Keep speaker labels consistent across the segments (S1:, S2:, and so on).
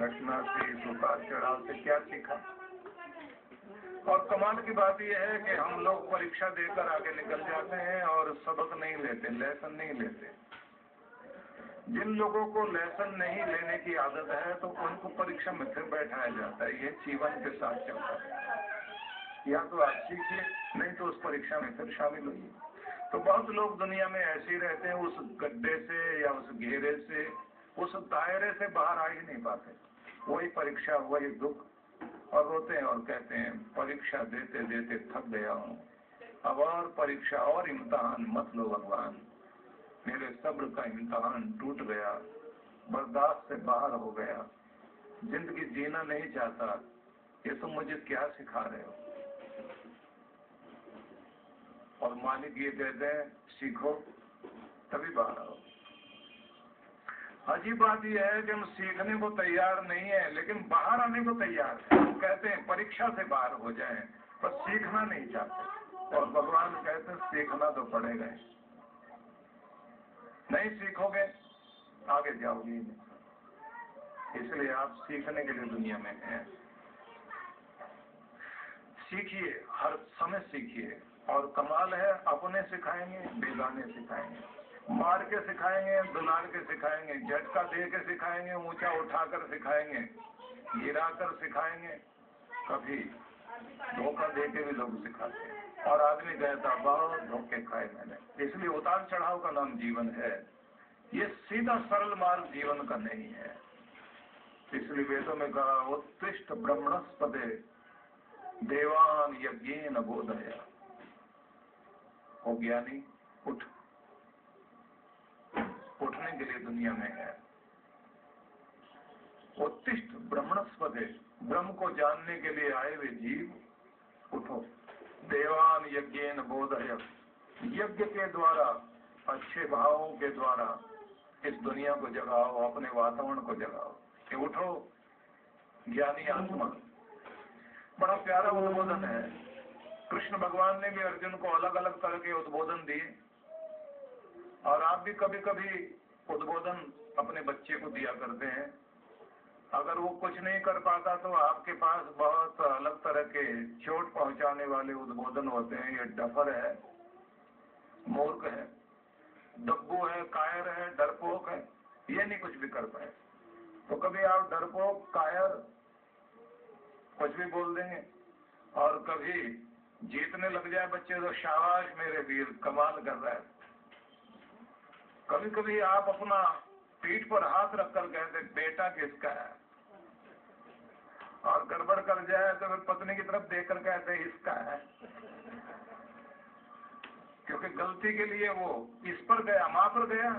S1: घटना से, उतार चढ़ाव से क्या सीखा। और कमाल की बात यह है कि हम लोग परीक्षा देकर आगे निकल जाते हैं और सबक नहीं लेते, लेसन नहीं लेते। जिन लोगों को लेसन नहीं लेने की आदत है तो उनको परीक्षा में फिर बैठाया जाता है। ये जीवन के साथ चलता है। या तो आप सीखिए, नहीं तो उस परीक्षा में फिर शामिल होइए। तो बहुत लोग दुनिया में ऐसे ही रहते हैं, उस गड्ढे से या उस घेरे से, उस दायरे से बाहर आ ही नहीं पाते। वही परीक्षा, वही दुख, और रोते हैं और कहते हैं परीक्षा देते देते थक गया हूँ, अब और परीक्षा और इम्तिहान मत लो भगवान, मेरे सब्र का इम्तिहान टूट गया, बर्दाश्त से बाहर हो गया, जिंदगी जीना नहीं चाहता, ये तुम मुझे क्या सिखा रहे हो। और मालिक ये कहते हैं सीखो तभी बाहर आओ। अजीब बात यह है कि हम सीखने को तैयार नहीं है लेकिन बाहर आने को तैयार है। हम कहते हैं परीक्षा से बाहर हो जाएं, पर सीखना नहीं चाहते। और भगवान कहते हैं सीखना तो पड़ेगा, नहीं सीखोगे आगे जाओगे नहीं। इसलिए आप सीखने के लिए दुनिया में हैं। सीखिए, हर समय सीखिए। और कमाल है, अपने सिखाएंगे, बेगाने सिखाएंगे, मार के सिखाएंगे, दुलार के सिखाएंगे, झटका दे के सिखाएंगे, ऊंचा उठाकर सिखाएंगे, गिरा कर सिखाएंगे, कभी धोखा दे के भी लोग सिखाते हैं। और आदमी कहता बहुत धोखे खाए मैंने। इसलिए उतार चढ़ाव का नाम जीवन है। ये सीधा सरल मार्ग जीवन का नहीं है। इसलिए वेदों में कहा उत्तिष्ठ ब्रह्मणस्पदे देवान यज्ञेन बोधया। ओ ज्ञानी उठ, उठने के लिए दुनिया में है। उत्तिष्ठ ब्रह्मणस्पदे, ब्रह्म को जानने के लिए आए हुए जीव उठो। देवान यज्ञेन बोधय, यज्ञ के द्वारा, अच्छे भावों के द्वारा इस दुनिया को जगाओ, अपने वातावरण को जगाओ कि उठो ज्ञानी आत्मा। बड़ा प्यारा उद्बोधन है। कृष्ण भगवान ने भी अर्जुन को अलग अलग तरह के उद्बोधन दिए और आप भी कभी कभी उद्बोधन अपने बच्चे को दिया करते हैं। अगर वो कुछ नहीं कर पाता तो आपके पास बहुत अलग तरह के चोट पहुंचाने वाले उद्बोधन होते हैं। ये डफर है, मूर्ख है, दब्बू है, कायर है, डरपोक है, ये नहीं कुछ भी कर पाए। तो कभी आप डरपोक, कायर कुछ भी बोल देंगे और कभी जीतने लग जाए बच्चे तो शाबाश मेरे वीर, कमाल कर रहा है। कभी कभी आप अपना पीठ पर हाथ रखकर कहते बेटा किसका है, और गड़बड़ कर जाए तो फिर पत्नी की तरफ देखकर कहते इसका है, क्योंकि गलती के लिए वो इस पर गया, मां पर गया।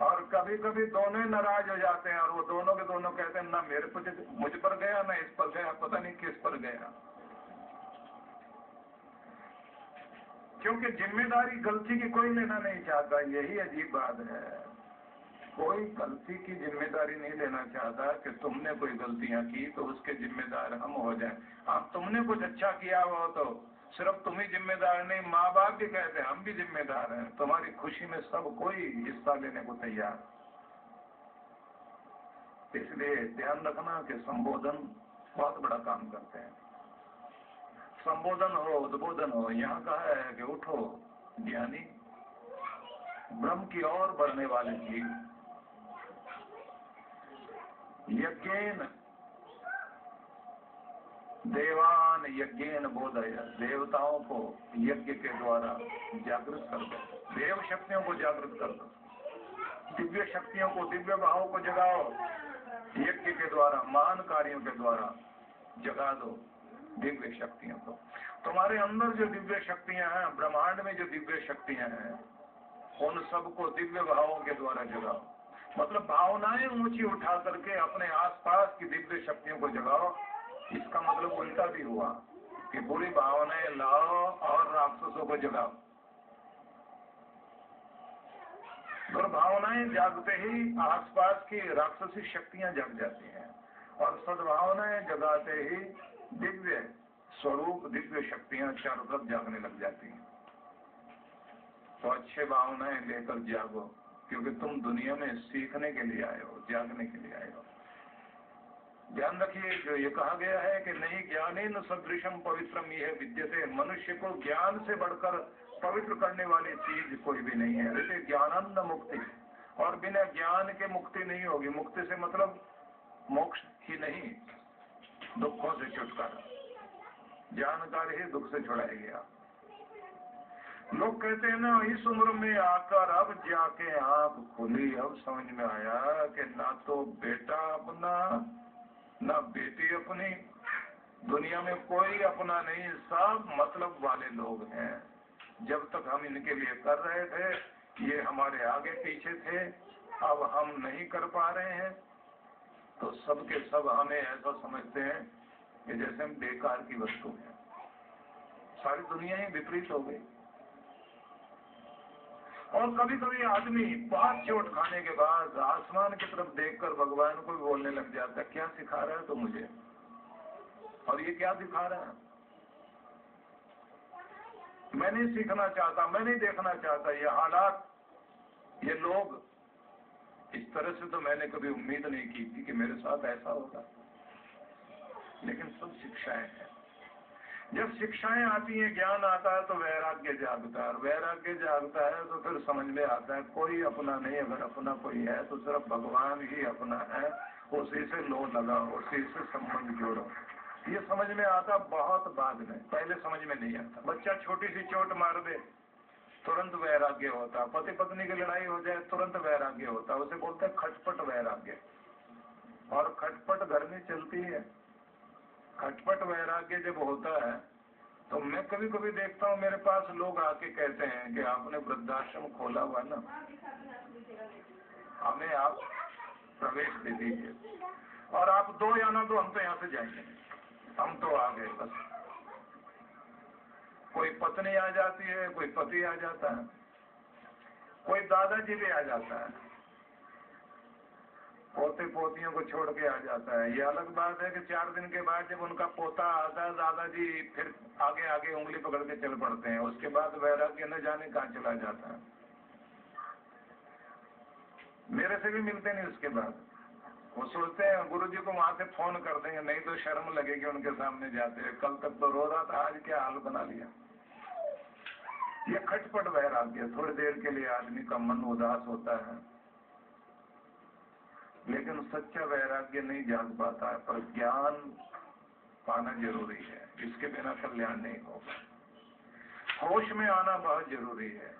S1: और कभी कभी दोनों ही नाराज हो जाते हैं और वो दोनों के दोनों कहते हैं ना मेरे पर, मुझ पर गया ना इस पर गया, पता नहीं किस पर गया। क्योंकि जिम्मेदारी गलती की कोई लेना नहीं चाहता। यही अजीब बात है, कोई गलती की जिम्मेदारी नहीं लेना चाहता कि तुमने कोई गलतियां की तो उसके जिम्मेदार हम हो जाएं। आप तुमने कुछ अच्छा किया हो तो सिर्फ तुम ही जिम्मेदार नहीं, माँ बाप भी कहते हैं हम भी जिम्मेदार हैं। तुम्हारी खुशी में सब कोई हिस्सा लेने को तैयार। इसलिए ध्यान रखना कि संबोधन बहुत बड़ा काम करते हैं। संबोधन हो, उद्बोधन हो। यहाँ कहा है कि उठो ज्ञानी, ब्रह्म की ओर बढ़ने वाले जीव, यज्ञेन देवान यज्ञेन बोधय, देवताओं को यज्ञ के द्वारा जागृत कर दो, देव शक्तियों को जागृत कर दो, दिव्य शक्तियों को, दिव्य भावों को जगाओ यज्ञ के द्वारा, महान कार्यों के द्वारा जगा दो दिव्य शक्तियों को। तुम्हारे अंदर जो दिव्य शक्तियां हैं, ब्रह्मांड में जो दिव्य शक्तियां हैं, उन सबको दिव्य भावों के द्वारा जगाओ। मतलब भावनाएं ऊंची उठा करके अपने आसपास की दिव्य शक्तियों को जगाओ। इसका मतलब उल्टा भी हुआ कि बुरी भावनाएं लाओ और राक्षसों को जगाओ। दुर्भावनाएं जागते ही आसपास की राक्षसी शक्तियां जग जाती हैं और सद्भावनाएं जगाते ही दिव्य स्वरूप, दिव्य शक्तियां चारों तरफ जागने लग जाती हैं। तो अच्छे भावनाएं लेकर जागो, क्योंकि तुम दुनिया में सीखने के लिए आए हो, जागने के लिए आए हो। ध्यान रखिए, जो ये कहा गया है कि नहीं ज्ञानेन सदृशम पवित्रम यह विद्यते, मनुष्य को ज्ञान से बढ़कर पवित्र करने वाली चीज कोई भी नहीं है। जैसे ज्ञानानंद मुक्ति, और बिना ज्ञान के मुक्ति नहीं होगी। मुक्ति से मतलब मोक्ष ही नहीं, दुखों से छुटकारा। जानकारी ही दुख से छुड़ाएगी आप। लोग कहते हैं ना, इस उम्र में आकर अब जाके आंख खुली, अब समझ में आया कि ना तो बेटा अपना ना बेटी अपनी, दुनिया में कोई अपना नहीं, सब मतलब वाले लोग हैं। जब तक हम इनके लिए कर रहे थे, ये हमारे आगे पीछे थे, अब हम नहीं कर पा रहे हैं तो सबके सब हमें ऐसा समझते हैं कि जैसे हम बेकार की वस्तु हैं। सारी दुनिया ही विपरीत हो गई। और कभी कभी आदमी बहुत चोट खाने के बाद आसमान की तरफ देखकर भगवान को भी बोलने लग जाता है, क्या सिखा रहा है तो मुझे, और ये क्या दिखा रहा है, मैं नहीं सीखना चाहता, मैं नहीं देखना चाहता ये हालात, ये लोग। इस तरह से तो मैंने कभी उम्मीद नहीं की थी कि मेरे साथ ऐसा होगा। लेकिन सब शिक्षाएं हैं। जब शिक्षाएं आती हैं, ज्ञान आता है तो वैराग्य जागता है, और वैराग्य जागता है तो फिर समझ में आता है कोई अपना नहीं, अगर अपना कोई है तो सिर्फ भगवान ही अपना है। उसी से लो लगाओ, उसी से संबंध जोड़ो। ये समझ में आता बहुत बाद में, पहले समझ में नहीं आता। बच्चा छोटी सी चोट मार दे, तुरंत वैराग्य होता। पति पत्नी की लड़ाई हो जाए, तुरंत वैराग्य होता। उसे बोलते हैं खटपट वैराग्य। और खटपट घर में चलती है। खटपट वैराग्य जब होता है तो मैं कभी कभी देखता हूँ, मेरे पास लोग आके कहते हैं कि आपने वृद्धाश्रम खोला हुआ ना, हमें आप प्रवेश दे दीजिए, और आप दो या ना दो, हम तो यहाँ से जाएंगे, हम तो आ गए बस। कोई पत्नी आ जाती है, कोई पति आ जाता है, कोई दादाजी भी आ जाता है, पोते पोतियों को छोड़ के आ जाता है। ये अलग बात है कि 4 दिन के बाद जब उनका पोता आता है, दादाजी फिर आगे आगे उंगली पकड़ के चल पड़ते हैं। उसके बाद वैराग्य न जाने कहाँ चला जाता है। मेरे से भी मिलते नहीं उसके बाद। वो सोचते हैं गुरुजी को वहां से फोन कर देंगे, नहीं तो शर्म लगेगी उनके सामने जाते हुए। कल तक तो रो रहा था, आज क्या हाल बना लिया। ये खटपट वैराग्य, थोड़ी देर के लिए आदमी का मन उदास होता है, लेकिन सच्चा वैराग्य नहीं जाग पाता है। पर ज्ञान पाना जरूरी है, इसके बिना कल्याण नहीं होगा। होश में आना बहुत जरूरी है।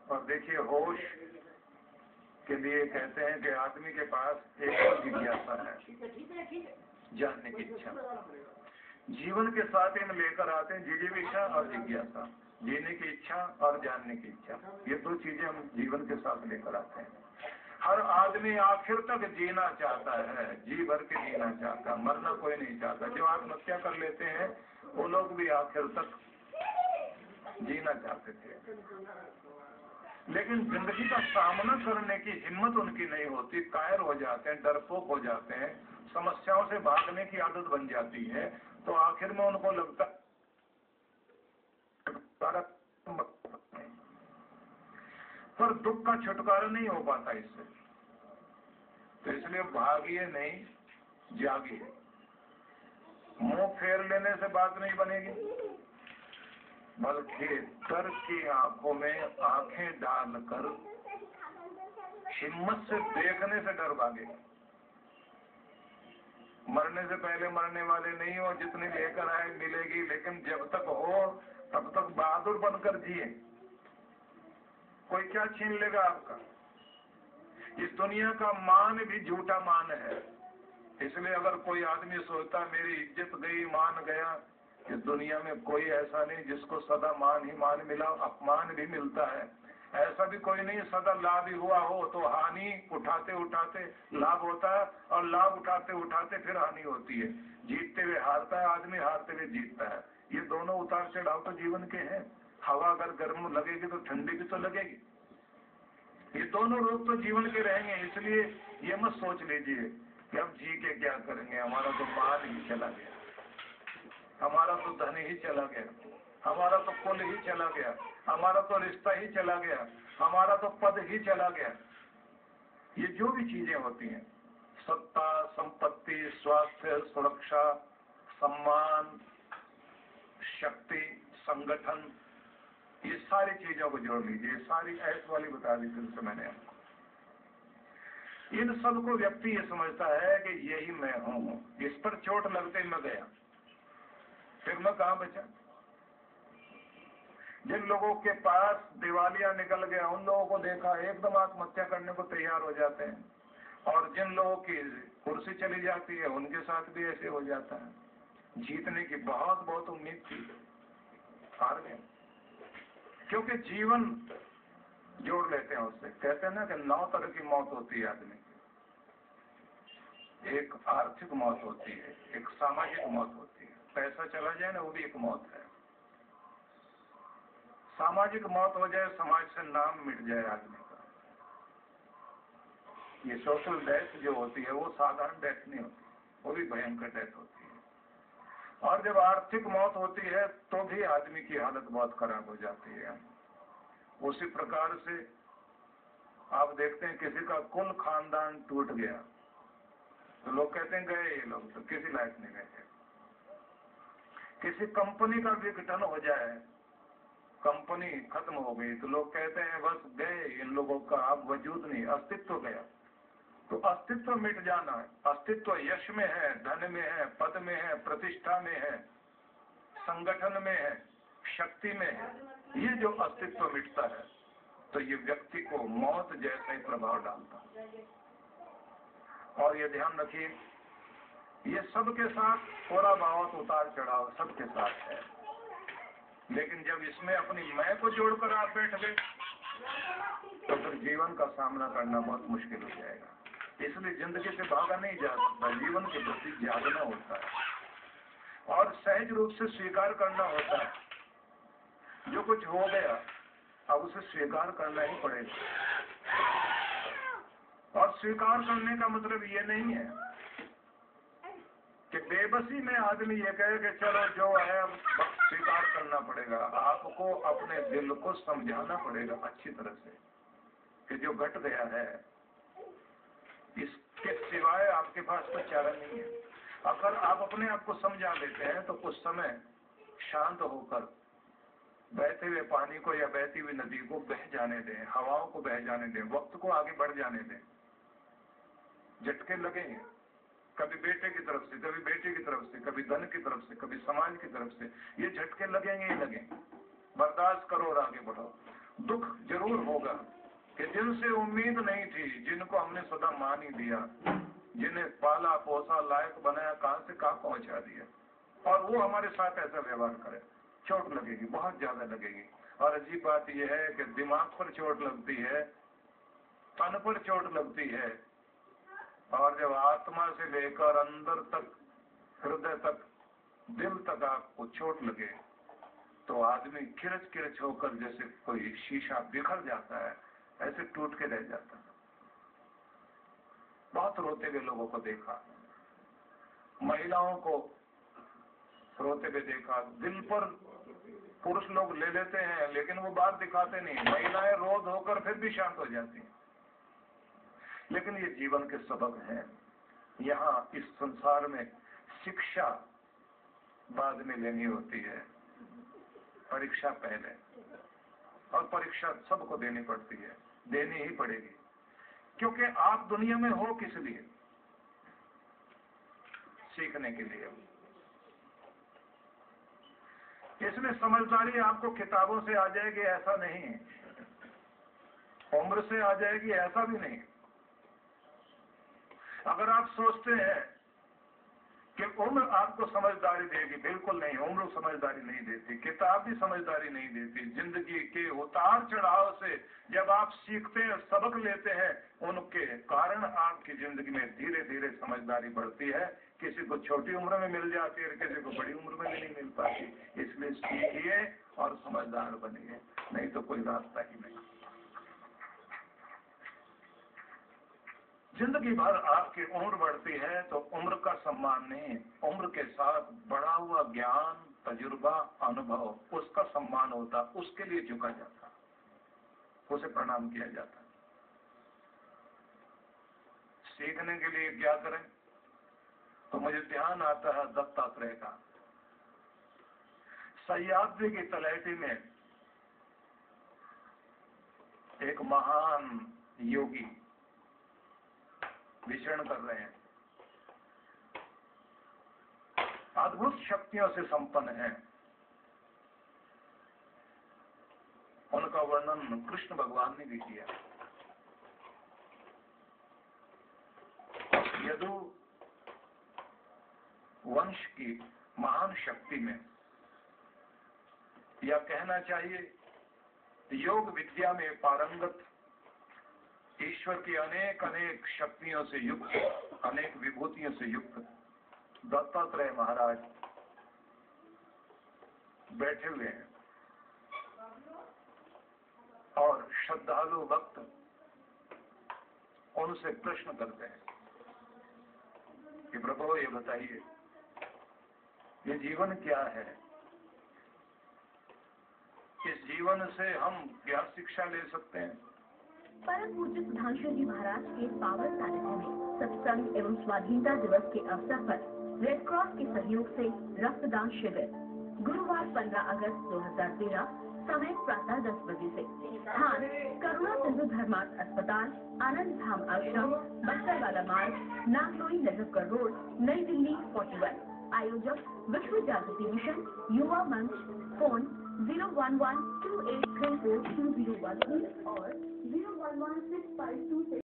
S1: और देखिए, होश के लिए कहते हैं कि आदमी के पास एक और जिज्ञासा है, जानने की इच्छा। जीवन के साथ इन लेकर आते हैं जिजीविषा और जिज्ञासा। जीने की इच्छा और जानने की इच्छा, ये दो चीजें हम जीवन के साथ लेकर आते हैं। हर आदमी आखिर तक जीना चाहता है, जी भर के जीना चाहता है, मरना कोई नहीं चाहता। जो आत्महत्या कर लेते हैं वो लोग भी आखिर तक जीना चाहते थे, लेकिन जिंदगी का सामना करने की हिम्मत उनकी नहीं होती। कायर हो जाते हैं, डरपोक हो जाते हैं, समस्याओं से भागने की आदत बन जाती है। तो आखिर में उनको लगता है पर दुख का छुटकारा नहीं हो पाता इससे। तो इसलिए भागिए नहीं, जागिए। मुंह फेर लेने से बात नहीं बनेगी, बल्कि डर की आंखों में आंखें डालकर हिम्मत से देखने से डर भागेगा। मरने से पहले मरने वाले नहीं हो, जितनी लेकर आए मिलेगी, लेकिन जब तक हो तब तक बहादुर बनकर जिए। कोई क्या छीन लेगा आपका। इस दुनिया का मान भी झूठा मान है। इसलिए अगर कोई आदमी सोचता मेरी इज्जत गई, मान गया, इस दुनिया में कोई ऐसा नहीं जिसको सदा मान ही मान मिला। अपमान भी मिलता है, ऐसा भी कोई नहीं सदा लाभ ही हुआ हो। तो हानि उठाते उठाते लाभ होता है, और लाभ उठाते उठाते फिर हानि होती है। जीतते हुए हारता है आदमी, हारते हुए जीतता है। ये दोनों उतार चढ़ाव तो जीवन के हैं। हवा अगर गर्म लगेगी तो ठंडी भी तो लगेगी। ये दोनों रूप तो जीवन के रहेंगे। इसलिए ये मत सोच लीजिए कि अब जी के क्या करेंगे, हमारा तो मान ही चला गया, हमारा तो धन ही चला गया, हमारा तो कुल ही चला गया, हमारा तो रिश्ता ही चला गया, हमारा तो पद ही चला गया। ये जो भी चीजें होती हैं, सत्ता, संपत्ति, स्वास्थ्य, सुरक्षा, सम्मान, शक्ति, संगठन, ये सारी चीजों को जोड़ लीजिए, सारी ऐस वाली बता दी जिनसे मैंने आपको। इन सब को व्यक्ति ये समझता है कि यही मैं हूं, इस पर चोट लगते मैं गया, फिर मैं कहां बचा। जिन लोगों के पास दिवालिया निकल गया उन लोगों को देखा एकदम आत्महत्या करने को तैयार हो जाते हैं, और जिन लोगों की कुर्सी चली जाती है उनके साथ भी ऐसे हो जाता है। जीतने की बहुत बहुत उम्मीद थी, हार गए, क्योंकि जीवन जोड़ लेते हैं उससे। कहते हैं ना कि 9 तरह की मौत होती है आदमी की। एक आर्थिक मौत होती है, एक सामाजिक मौत होती है, पैसा चला जाए ना वो भी एक मौत है। सामाजिक मौत हो जाए, समाज से नाम मिट जाए आदमी का। ये सोशल डेथ जो होती है वो साधारण डेथ नहीं होती, वो भी भयंकर डेथ होती है। और जब आर्थिक मौत होती है तो भी आदमी की हालत बहुत खराब हो जाती है। उसी प्रकार से आप देखते हैं किसी का कुल खानदान टूट गया तो लोग कहते हैं गए ये लोग, तो किसी लायक नहीं गए। किसी कंपनी का विघटन हो जाए, कंपनी खत्म हो गई, तो लोग कहते हैं बस गए, इन लोगों का अब वजूद नहीं, अस्तित्व गया। तो अस्तित्व मिट जाना है। अस्तित्व यश में है, धन में है, पद में है, प्रतिष्ठा में है, संगठन में है, शक्ति में है। ये जो अस्तित्व मिटता है तो ये व्यक्ति को मौत जैसा ही प्रभाव डालता है। और ये ध्यान रखिए, ये सबके साथ थोड़ा बहुत उतार चढ़ाव सबके साथ है, लेकिन जब इसमें अपनी मैं को जोड़कर आप बैठ गए तो फिर जीवन का सामना करना बहुत मुश्किल हो जाएगा। इसलिए जिंदगी से भागा नहीं जा सकता, जीवन के प्रति जागना होता है और सहज रूप से स्वीकार करना होता है। जो कुछ हो गया अब उसे स्वीकार करना ही पड़ेगा। और स्वीकार करने का मतलब ये नहीं है कि बेबसी में आदमी ये कहे कि चलो जो है अब स्वीकार करना पड़ेगा। आपको अपने दिल को समझाना पड़ेगा अच्छी तरह से कि जो घट गया है इसके सिवाय आपके पास कोई चारा नहीं है। अगर आप अपने आप को समझा लेते हैं तो कुछ समय शांत होकर बहते हुए पानी को या बहती हुई नदी को बह जाने दें, हवाओं को बह जाने दें, वक्त को आगे बढ़ जाने दें। झटके लगेंगे, कभी बेटे की तरफ से, कभी बेटे की तरफ से, कभी धन की तरफ से, कभी समाज की तरफ से। ये झटके लगेंगे ही लगेंगे, बर्दाश्त करो और आगे बढ़ो। दुख जरूर होगा कि जिनसे उम्मीद नहीं थी, जिनको हमने सदा मान ही दिया, जिन्हें पाला पोसा लायक बनाया, कहां से कहां पहुंचा दिया, और वो हमारे साथ ऐसा व्यवहार करे, चोट लगेगी, बहुत ज्यादा लगेगी। और अजीब बात यह है कि दिमाग पर चोट लगती है, तन पर चोट लगती है, और जब आत्मा से लेकर अंदर तक, हृदय तक, दिल तक आपको चोट लगे तो आदमी किरच किरच होकर जैसे कोई शीशा बिखर जाता है, ऐसे टूट के रह जाता है। बहुत रोते हुए लोगों को देखा, महिलाओं को रोते हुए देखा। दिल पर पुरुष लोग ले लेते हैं लेकिन वो बात दिखाते नहीं, महिलाएं रोध होकर फिर भी शांत हो जाती हैं। लेकिन ये जीवन के सबक हैं। यहाँ इस संसार में शिक्षा बाद में लेनी होती है, परीक्षा पहले, और परीक्षा सबको देनी पड़ती है, देनी ही पड़ेगी। क्योंकि आप दुनिया में हो किस लिए? सीखने के लिए। इसलिए समझदारी आपको किताबों से आ जाएगी ऐसा नहीं, उम्र से आ जाएगी ऐसा भी नहीं। अगर आप सोचते हैं कि उम्र आपको समझदारी देगी, बिल्कुल नहीं, उम्र समझदारी नहीं देती, किताब भी समझदारी नहीं देती। जिंदगी के उतार चढ़ाव से जब आप सीखते हैं, सबक लेते हैं, उनके कारण आपकी जिंदगी में धीरे धीरे समझदारी बढ़ती है। किसी को छोटी उम्र में मिल जाती है, किसी को बड़ी उम्र में भी नहीं मिल पाती। इसलिए सीखिए और समझदार बनिए, नहीं तो कोई रास्ता ही नहीं। जिंदगी भर आपकी उम्र बढ़ती है तो उम्र का सम्मान नहीं, उम्र के साथ बढ़ा हुआ ज्ञान, तजुर्बा, अनुभव, उसका सम्मान होता, उसके लिए झुका जाता, उसे प्रणाम किया जाता। सीखने के लिए क्या करें, तो मुझे ध्यान आता है दत्तात्रेय का। सह्याद्री की तलहटी में एक महान योगी विचरण कर रहे हैं, अद्भुत शक्तियों से संपन्न हैं। उनका वर्णन कृष्ण भगवान ने भी किया। यदु वंश की महान शक्ति में, या कहना चाहिए योग विद्या में पारंगत, ईश्वर की अनेक अनेक शक्तियों से युक्त, अनेक विभूतियों से युक्त दत्तात्रेय महाराज बैठे हुए हैं और श्रद्धालु भक्त उनसे प्रश्न करते हैं कि प्रभु ये बताइए, ये जीवन क्या है, इस जीवन से हम क्या शिक्षा ले सकते हैं।
S2: परम पूज्य सुधांशु जी महाराज के पावन सानिध्य में सत्संग एवं स्वाधीनता दिवस के अवसर पर रेड क्रॉस के सहयोग से रक्तदान शिविर गुरुवार 15 अगस्त 2013 समय प्रातः 10 बजे से। स्थान करुणा सिंधु धर्मार्थ अस्पताल, आनंद धाम आश्रम, बक्सरवाला मार्ग, नागलोई नजफगढ़ रोड, नई दिल्ली 41। आयोजक विश्व जागृति मिशन, युवा मंच। फोन 01128342013 और 0116526